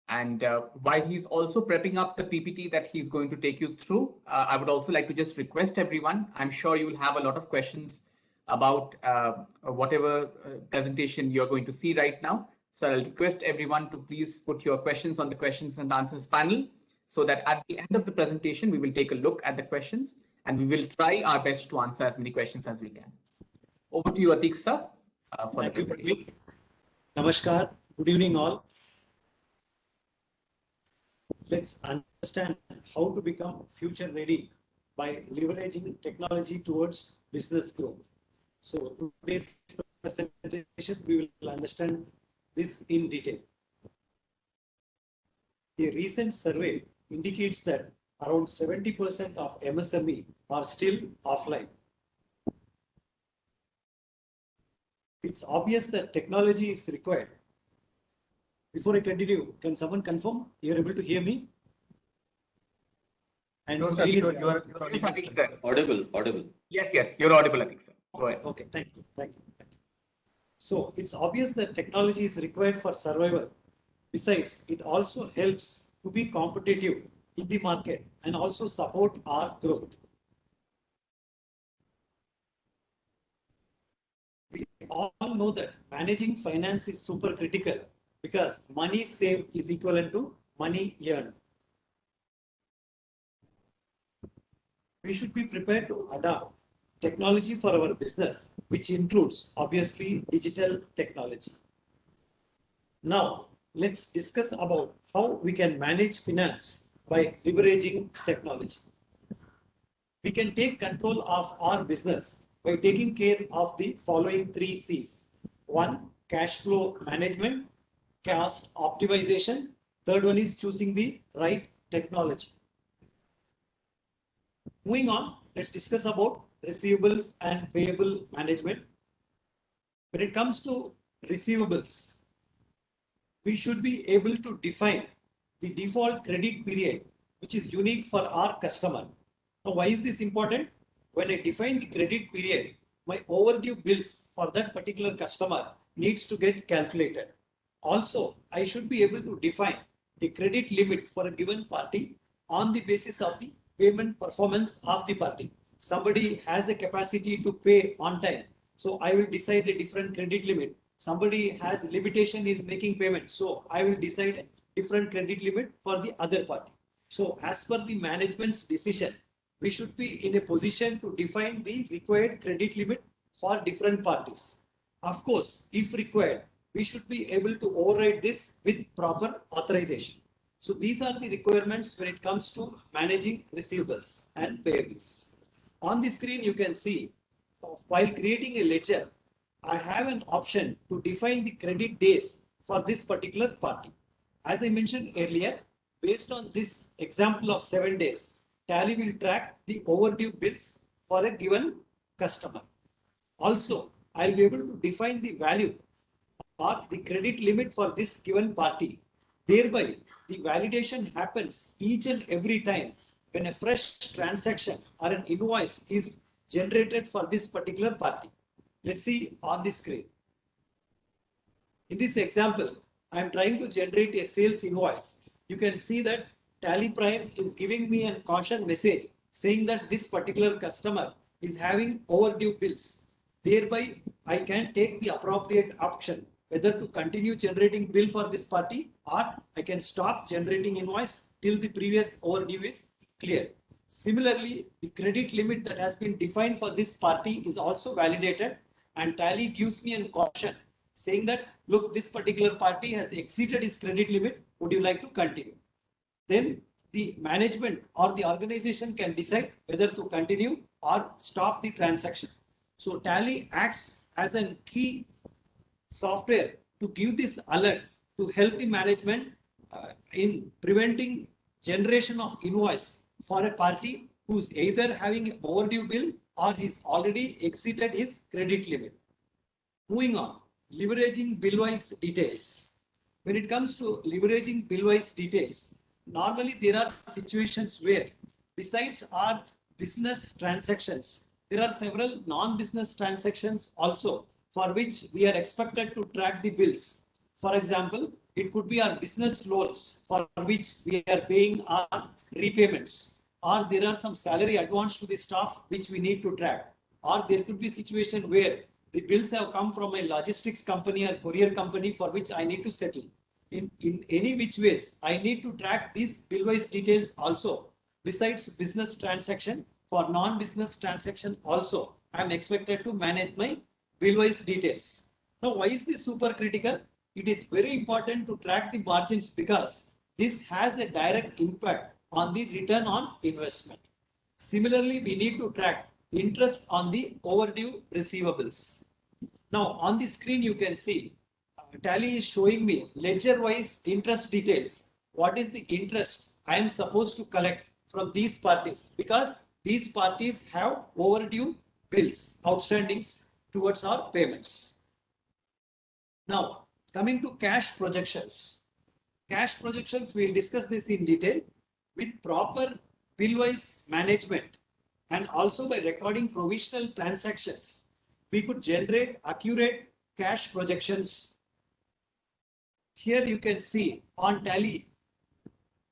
And while he's also prepping up the PPT that he's going to take you through, I would also like to just request everyone, I'm sure you will have a lot of questions about whatever presentation you're going to see right now. So I'll request everyone to please put your questions on the questions and answers panel so that at the end of the presentation, we will take a look at the questions and we will try our best to answer as many questions as we can. Over to you, Atik sir. For Thank the you, presentation. Pradeep. Namaskar. Good evening, all. Let's understand how to become future ready by leveraging technology towards business growth. So today's presentation, we will understand this in detail. A recent survey indicates that around 70% of MSME are still offline. It's obvious that technology is required. Before I continue, can someone confirm you're able to hear me? And You're screen is- audible, Atik sir. Audible. Yes, you're audible, Atik sir. Go ahead. Okay, thank you. So it's obvious that technology is required for survival. Besides, it also helps to be competitive in the market and also support our growth. We all know that managing finance is super critical because money saved is equivalent to money earned. We should be prepared to adopt technology for our business, which includes obviously digital technology. Now, let's discuss about how we can manage finance by leveraging technology. We can take control of our business by taking care of the following 3 C's. 1, cash flow management, cost optimization. Third one is choosing the right technology. Moving on, let's discuss about receivables and payable management. When it comes to receivables, we should be able to define the default credit period, which is unique for our customer. Now, why is this important? When I define the credit period, my overdue bills for that particular customer needs to get calculated. Also, I should be able to define a credit limit for a given party on the basis of the payment performance of the party. Somebody has a capacity to pay on time, so I will decide a different credit limit. Somebody has limitation is making payment, so I will decide a different credit limit for the other party. So as per the management's decision, we should be in a position to define the required credit limit for different parties. Of course, if required, we should be able to override this with proper authorization. So these are the requirements when it comes to managing receivables and payables. On the screen, you can see while creating a ledger, I have an option to define the credit days for this particular party. As I mentioned earlier, based on this example of 7 days, Tally will track the overdue bills for a given customer. Also, I'll be able to define the value or the credit limit for this given party. Thereby, the validation happens each and every time when a fresh transaction or an invoice is generated for this particular party. Let's see on the screen. In this example, I am trying to generate a sales invoice. You can see that Tally Prime is giving me a caution message saying that this particular customer is having overdue bills. Thereby, I can take the appropriate option whether to continue generating bill for this party or I can stop generating invoice till the previous overdue is cleared. Similarly, the credit limit that has been defined for this party is also validated, and Tally gives me a caution saying that, look, this particular party has exceeded his credit limit. Would you like to continue? Then the management or the organization can decide whether to continue or stop the transaction. So Tally acts as a key software to give this alert to help the management in preventing generation of invoice for a party who's either having an overdue bill or he's already exceeded his credit limit. Moving on, leveraging bill-wise details. When it comes to leveraging bill-wise details, normally there are situations where besides our business transactions, there are several non-business transactions also for which we are expected to track the bills. For example, it could be our business loans for which we are paying our repayments, or there are some salary advance to the staff which we need to track, or there could be a situation where the bills have come from a logistics company or courier company for which I need to settle. In any which ways, I need to track these bill-wise details also besides business transaction for non-business transaction also, I am expected to manage my bill-wise details. Now, why is this super critical? It is very important to track the margins because this has a direct impact on the return on investment. Similarly, we need to track interest on the overdue receivables. Now, on the screen, you can see Tally is showing me ledger-wise interest details. What is the interest I am supposed to collect from these parties? Because these parties have overdue bills, outstandings towards our payments. Now, coming to cash projections. Cash projections, we will discuss this in detail. With proper bill-wise management and also by recording provisional transactions, we could generate accurate cash projections. Here you can see on Tally,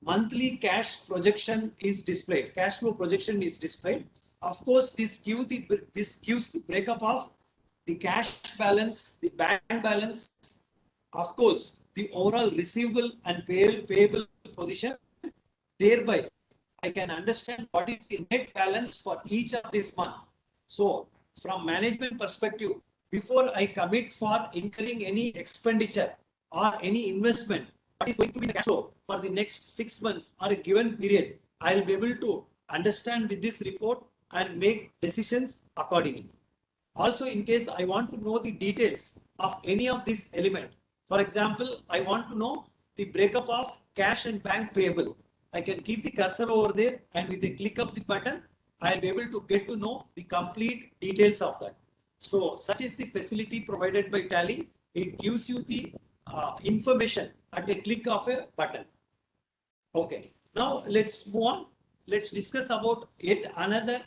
monthly cash projection is displayed. Cash flow projection is displayed. Of course, this gives the breakup of the cash balance, the bank balance, of course, the overall receivable and payable position. Thereby, I can understand what is the net balance for each of this month. So, from management perspective, before I commit for incurring any expenditure or any investment, what is going to be the cash flow for the next 6 months or a given period, I will be able to understand with this report and make decisions accordingly. Also, in case I want to know the details of any of this element, for example, I want to know the breakup of cash and bank payable. I can keep the cursor over there and with a click of the button, I'll be able to get to know the complete details of that. So such is the facility provided by Tally. It gives you the information at a click of a button. Okay, now let's move on. Let's discuss about yet another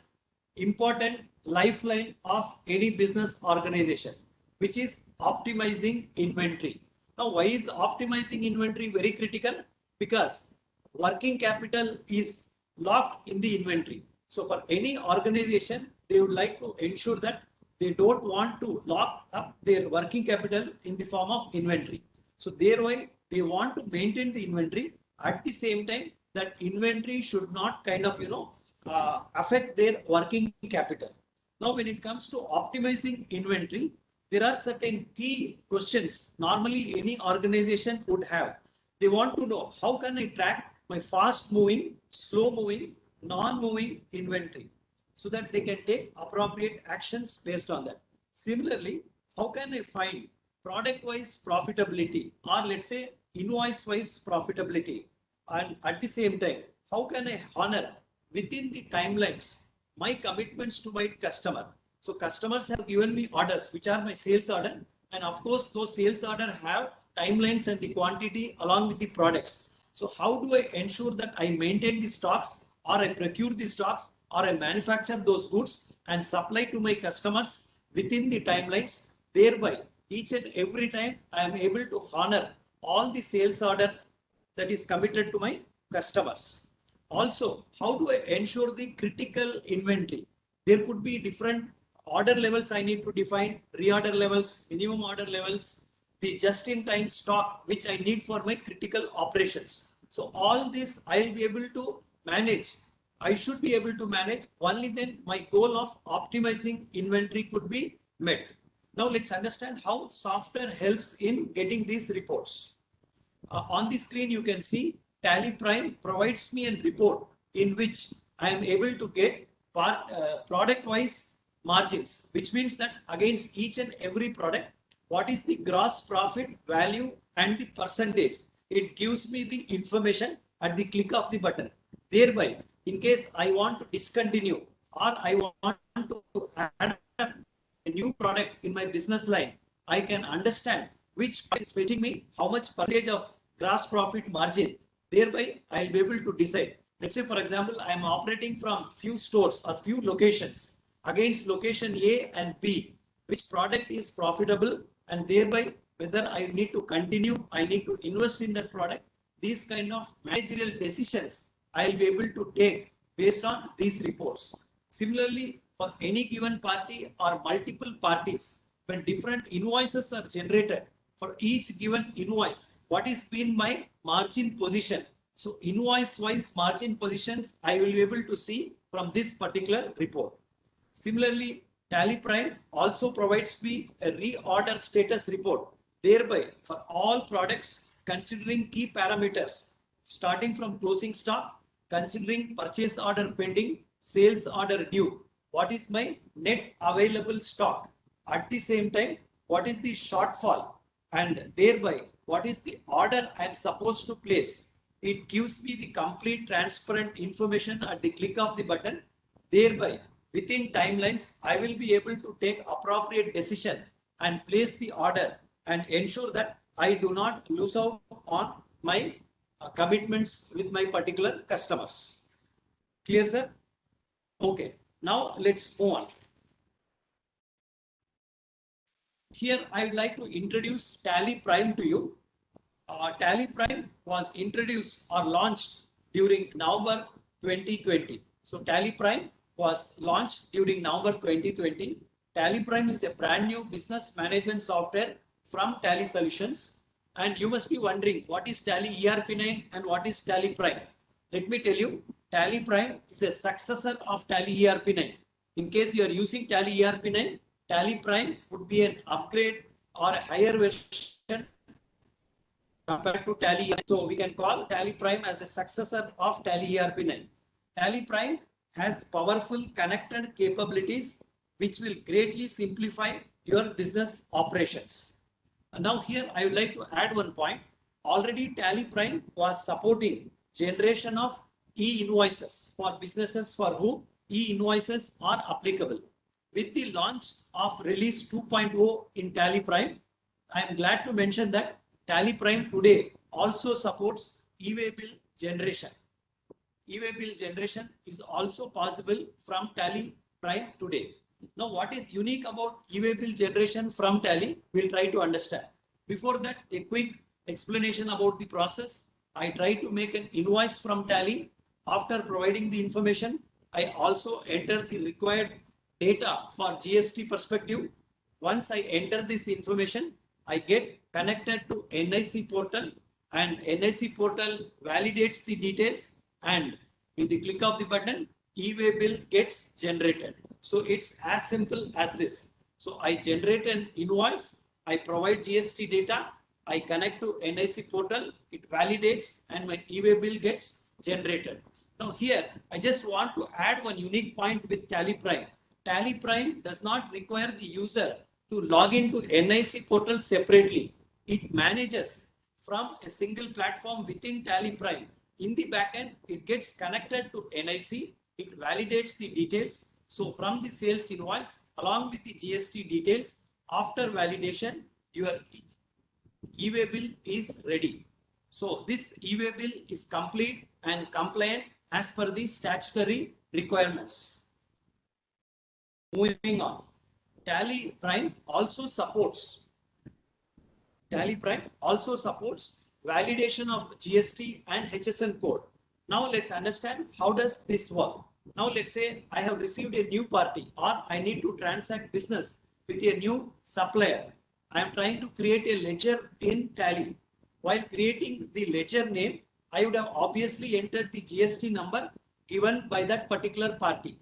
important lifeline of any business organization, which is optimizing inventory. Now, why is optimizing inventory very critical? Because working capital is locked in the inventory. So for any organization, they would like to ensure that they don't want to lock up their working capital in the form of inventory. So thereby, they want to maintain the inventory. At the same time, that inventory should not kind of, affect their working capital. Now, when it comes to optimizing inventory, there are certain key questions normally any organization would have. They want to know, how can I track my fast moving, slow moving, non-moving inventory so that they can take appropriate actions based on that. Similarly, how can I find product-wise profitability or let's say invoice-wise profitability, and at the same time, how can I honor within the timelines my commitments to my customer? So customers have given me orders, which are my sales order. And of course, those sales order have timelines and the quantity along with the products. So how do I ensure that I maintain the stocks or I procure the stocks or I manufacture those goods and supply to my customers within the timelines? Thereby, each and every time I am able to honor all the sales order that is committed to my customers. Also, how do I ensure the critical inventory? There could be different order levels I need to define, reorder levels, minimum order levels, the just-in-time stock which I need for my critical operations. So all this I'll be able to manage. I should be able to manage. Only then my goal of optimizing inventory could be met. Now let's understand how software helps in getting these reports. On the screen you can see Tally Prime provides me a report in which I am able to get product-wise margins, which means that against each and every product, what is the gross profit value and the percentage. It gives me the information at the click of the button. Thereby, in case I want to discontinue or I want to add a new product in my business line, I can understand which is fetching me how much percentage of gross profit margin. Thereby, I'll be able to decide. Let's say, for example, I'm operating from few stores or few locations against location A and B, which product is profitable, and thereby whether I need to continue, I need to invest in that product. These kind of managerial decisions I'll be able to take based on these reports. Similarly, for any given party or multiple parties, when different invoices are generated, for each given invoice, what is been my margin position? So invoice wise margin positions, I will be able to see from this particular report. Similarly, Tally Prime also provides me a reorder status report, thereby for all products considering key parameters, starting from closing stock, considering purchase order pending, sales order due, what is my net available stock, at the same time, what is the shortfall, and thereby what is the order I am supposed to place. It gives me the complete transparent information at the click of the button. Thereby, within timelines, I will be able to take appropriate decision and place the order and ensure that I do not lose out on my commitments with my particular customers. Clear, sir? Okay, now let's move on. Here, I would like to introduce Tally Prime to you. Tally Prime was introduced or launched during November 2020. So Tally Prime was launched during November 2020. Tally Prime is a brand new business management software from Tally Solutions. And you must be wondering, what is Tally ERP9 and what is Tally Prime? Let me tell you, Tally Prime is a successor of Tally ERP9. In case you are using Tally ERP9, Tally Prime would be an upgrade or a higher version compared to Tally. So we can call Tally Prime as a successor of Tally ERP9. Tally Prime has powerful connected capabilities which will greatly simplify your business operations. Now here I would like to add one point. Already Tally Prime was supporting generation of e-invoices for businesses for whom e-invoices are applicable. With the launch of release 2.0 in Tally Prime, I am glad to mention that Tally Prime today also supports e-way bill generation. E-way bill generation is also possible from Tally Prime today. Now, what is unique about e-way bill generation from Tally? We'll try to understand. Before that, a quick explanation about the process. I try to make an invoice from Tally. After providing the information, I also enter the required data for GST perspective. Once I enter this information, I get connected to NIC portal, and NIC portal validates the details, and with the click of the button, e-way bill gets generated. So it's as simple as this. So I generate an invoice, I provide GST data, I connect to NIC portal, it validates, and my e-way bill gets generated. Now here, I just want to add one unique point with Tally Prime. Tally Prime does not require the user to log into NIC portal separately. It manages from a single platform within Tally Prime. In the backend, it gets connected to NIC, it validates the details. So from the sales invoice, along with the GST details, after validation, your e-way bill is ready. So this e-way bill is complete and compliant as per the statutory requirements. Moving on, Tally Prime also supports validation of GST and HSN code. Now let's understand how does this work. Now let's say I have received a new party, or I need to transact business with a new supplier. I am trying to create a ledger in Tally. While creating the ledger name, I would have obviously entered the GST number given by that particular party.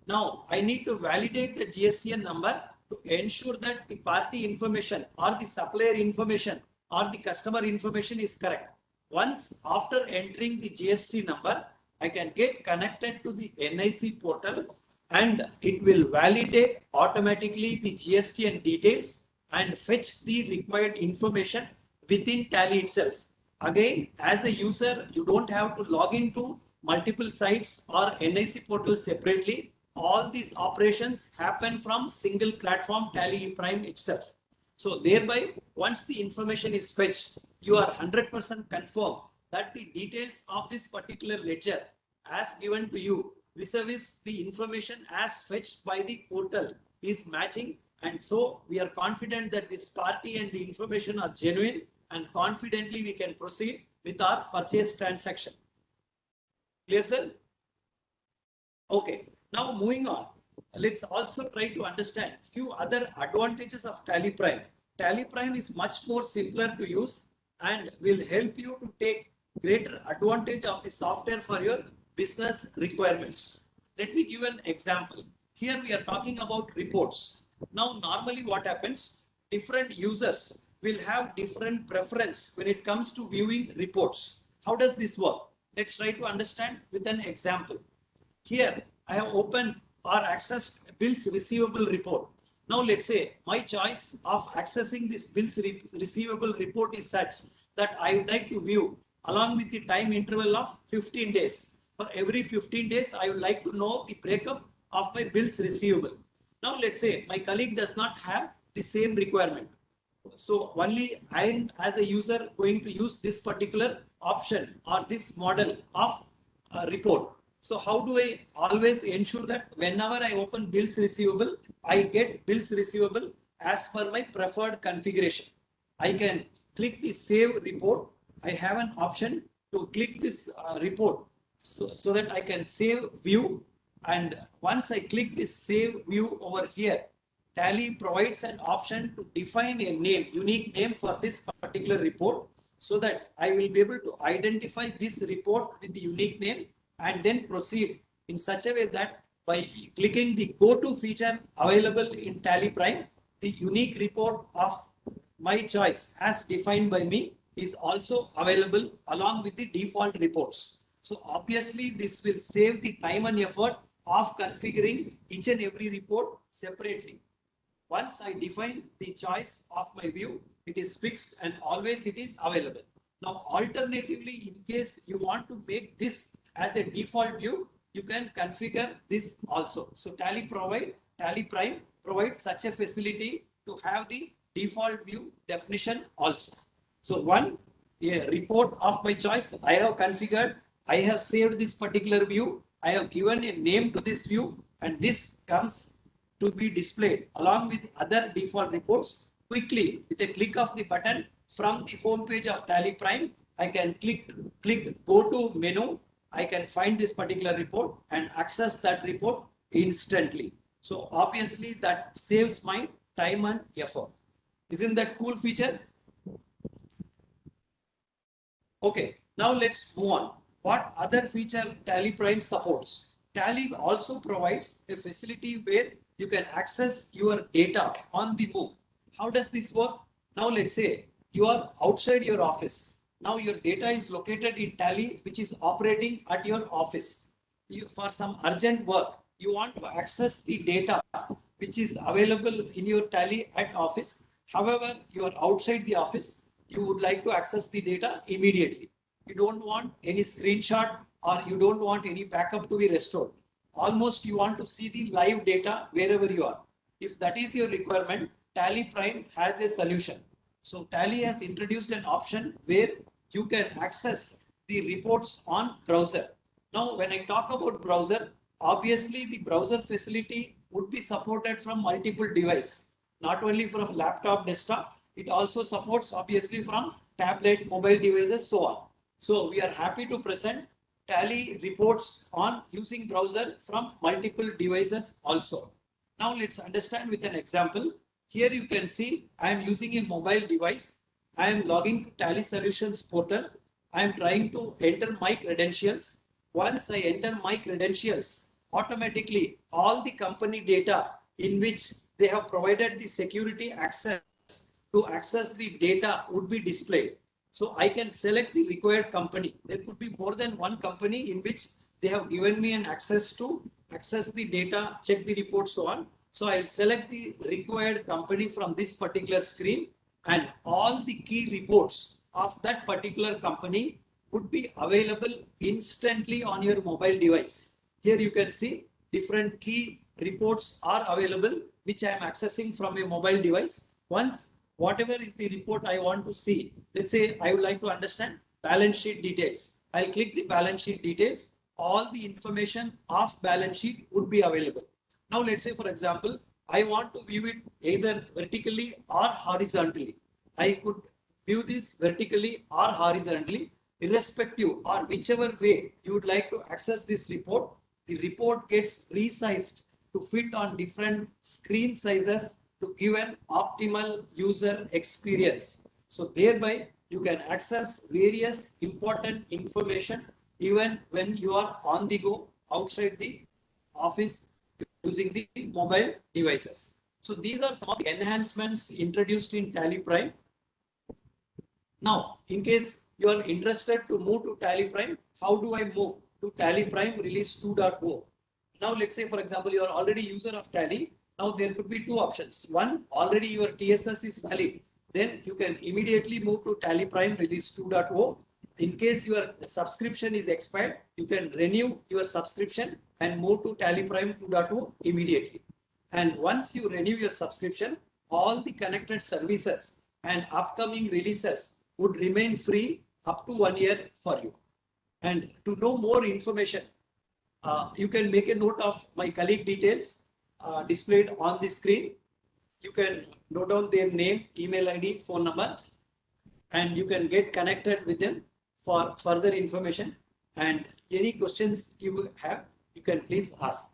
Now I need to validate the GSTN number to ensure that the party information or the supplier information or the customer information is correct. Once after entering the GST number, I can get connected to the NIC portal, and it will validate automatically the GSTN details and fetch the required information within Tally itself. Again, as a user, you don't have to log into multiple sites or NIC portal separately. All these operations happen from single platform Tally Prime itself. So thereby, once the information is fetched, you are 100% confirmed that the details of this particular ledger as given to you vis-a-vis the information as fetched by the portal is matching, and so we are confident that this party and the information are genuine, and confidently we can proceed with our purchase transaction. Clear, sir? Okay, now moving on, let's also try to understand few other advantages of Tally Prime. Tally Prime is much more simpler to use and will help you to take greater advantage of the software for your business requirements. Let me give an example. Here we are talking about reports. Now, normally what happens, different users will have different preference when it comes to viewing reports. How does this work? Let's try to understand with an example. Here I have opened or accessed bills receivable report. Now let's say my choice of accessing this bills receivable report is such that I would like to view along with the time interval of 15 days. For every 15 days, I would like to know the breakup of my bills receivable. Now let's say my colleague does not have the same requirement. So only I am as a user going to use this particular option or this model of report. So how do I always ensure that whenever I open bills receivable, I get bills receivable as per my preferred configuration? I can click the save report. I have an option to click this report so that I can save view. And once I click this save view over here, Tally provides an option to define a name, unique name for this particular report, so that I will be able to identify this report with the unique name and then proceed in such a way that by clicking the go to feature available in Tally Prime, the unique report of my choice as defined by me is also available along with the default reports. So obviously this will save the time and effort of configuring each and every report separately. Once I define the choice of my view, it is fixed and always it is available. Now, alternatively, in case you want to make this as a default view, you can configure this also. So Tally Prime provides such a facility to have the default view definition also. So a report of my choice, I have configured, I have saved this particular view, I have given a name to this view, and this comes to be displayed along with other default reports quickly with a click of the button from the home page of Tally Prime. I can click go to menu. I can find this particular report and access that report instantly. So obviously that saves my time and effort. Isn't that cool feature? Okay, now let's move on. What other feature Tally Prime supports? Tally also provides a facility where you can access your data on the move. How does this work? Now let's say you are outside your office. Now your data is located in Tally, which is operating at your office. For some urgent work, you want to access the data which is available in your Tally at office. However, you are outside the office. You would like to access the data immediately. You don't want any screenshot or you don't want any backup to be restored. Almost you want to see the live data wherever you are. If that is your requirement, Tally Prime has a solution. So Tally has introduced an option where you can access the reports on browser. Now, when I talk about browser, obviously the browser facility would be supported from multiple devices, not only from laptop, desktop, it also supports obviously from tablet, mobile devices, so on. So we are happy to present Tally reports on using browser from multiple devices also. Now let's understand with an example. Here you can see I am using a mobile device. I am logging to Tally Solutions portal. I am trying to enter my credentials. Once I enter my credentials, automatically all the company data in which they have provided the security access to access the data would be displayed. So I can select the required company. There could be more than one company in which they have given me an access to access the data, check the report, so on. So I'll select the required company from this particular screen, and all the key reports of that particular company would be available instantly on your mobile device. Here you can see different key reports are available, which I am accessing from a mobile device. Once whatever is the report I want to see, let's say I would like to understand balance sheet details. I'll click the balance sheet details. All the information of balance sheet would be available. Now let's say, for example, I want to view it either vertically or horizontally. I could view this vertically or horizontally, irrespective or whichever way you would like to access this report. The report gets resized to fit on different screen sizes to give an optimal user experience. So thereby you can access various important information even when you are on the go outside the Office using the mobile devices. So these are some of the enhancements introduced in Tally Prime. Now, in case you are interested to move to Tally Prime, how do I move to Tally Prime Release 2.0? Now, let's say, for example, you are already user of Tally. Now, there could be two options. One, already your TSS is valid. Then you can immediately move to Tally Prime Release 2.0. In case your subscription is expired, you can renew your subscription and move to Tally Prime 2.0 immediately. And once you renew your subscription, all the connected services and upcoming releases would remain free up to 1 year for you. And to know more information, you can make a note of my colleague details displayed on the screen. You can note down their name, email ID, phone number, and you can get connected with them for further information. And any questions you have, you can please ask.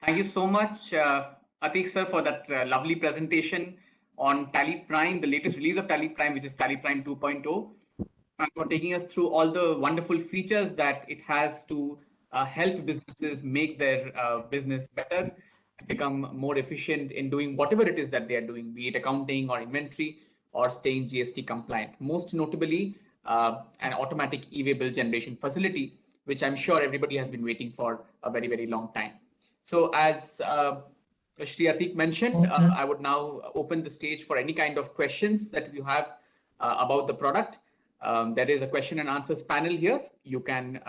Thank you so much, Atik sir, for that lovely presentation on Tally Prime, the latest release of Tally Prime, which is Tally Prime 2.0, and for taking us through all the wonderful features that it has to help businesses make their business better, become more efficient in doing whatever it is that they are doing, be it accounting or inventory or staying GST compliant. Most notably, an automatic e-way bill generation facility, which I'm sure everybody has been waiting for a very, very long time. So as Shri Atik mentioned, I would now open the stage for any kind of questions that you have about the product. There is a question and answers panel here. You can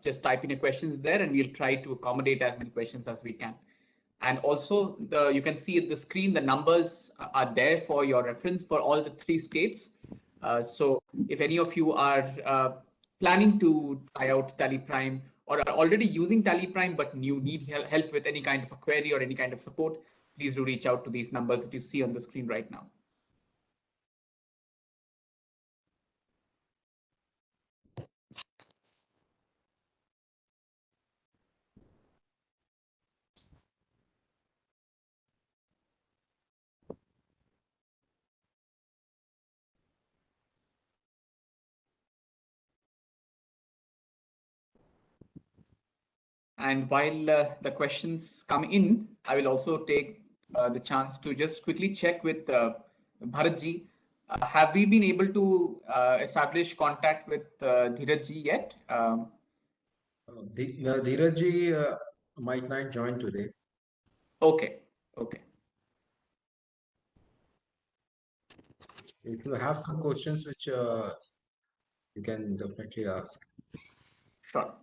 just type in your questions there and we'll try to accommodate as many questions as we can. And also you can see at the screen, the numbers are there for your reference for all the 3 states. So if any of you are planning to try out Tally Prime or are already using Tally Prime, but you need help with any kind of a query or any kind of support, please do reach out to these numbers that you see on the screen right now. And while the questions come in, I will also take the chance to just quickly check with Bharatji. Have we been able to establish contact with Dheerajji yet? Dheerajji might not join today. Okay, okay. If you have some questions which you can definitely ask. Sure.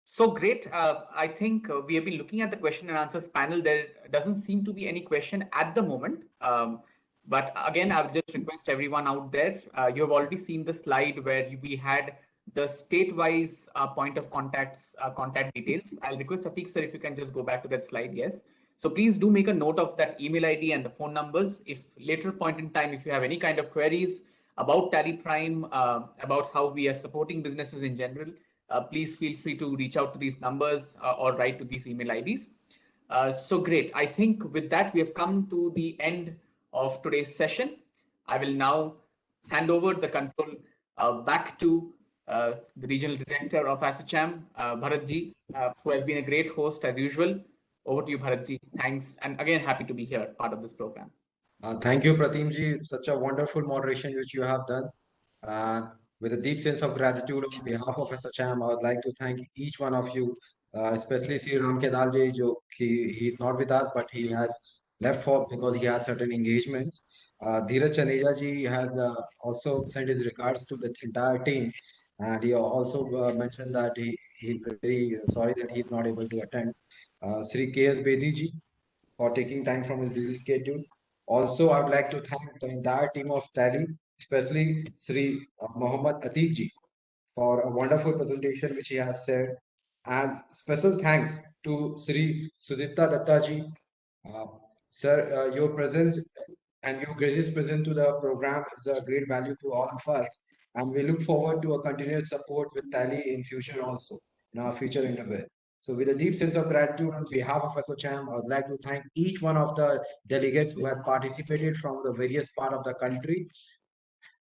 So great. I think we have been looking at the question and answers panel. There doesn't seem to be any question at the moment. But again, I would just request everyone out there. You have already seen the slide where we had the state-wise point of contacts, contact details. I'll request Atik sir if you can just go back to that slide. Yes. So please do make a note of that email ID and the phone numbers. If later point in time, if you have any kind of queries about Tally Prime, about how we are supporting businesses in general, please feel free to reach out to these numbers or write to these email IDs. So great. I think with that, we have come to the end of today's session. I will now hand over the control back to the Regional Director of ASSOCHAM, Bharatji, who has been a great host as usual. Over to you, Bharatji. Thanks. And again, happy to be here, part of this program. Thank you, Pratimji. It's such a wonderful moderation which you have done. With a deep sense of gratitude on behalf of ASSOCHAM, I would like to thank each one of you, especially Sri Ram Kedalji. He's not with us, but he has left for because he had certain engagements. Dheeraj Chaneja ji has also sent his regards to the entire team, and he also mentioned that he's very sorry that he's not able to attend. Sri K.S. Bedi ji for taking time from his busy schedule. Also, I would like to thank the entire team of Tally, especially Sri Mohammad Atiq ji, for a wonderful presentation which he has said. And special thanks to Sri Sudipta Datta ji. Sir, your presence and your gracious presence to the program is a great value to all of us. And we look forward to a continued support with Tally in future also, in our future endeavor. So with a deep sense of gratitude on behalf of ASSOCHAM, I would like to thank each one of the delegates who have participated from the various part of the country,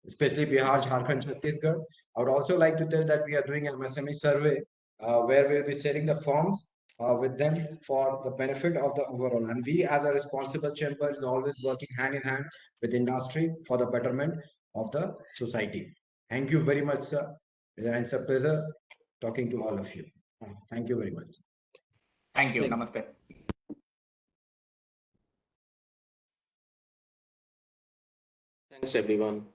especially Bihar, Jharkhand, Chhattisgarh. I would also like to tell that we are doing an MSME survey where we'll be sharing the forms with them for the benefit of the overall. And we as a responsible chamber is always working hand in hand with industry for the betterment of the society. Thank you very much, sir. It's a pleasure talking to all of you. Thank you very much. Thank you. Thank you. Namaste. Thanks, everyone.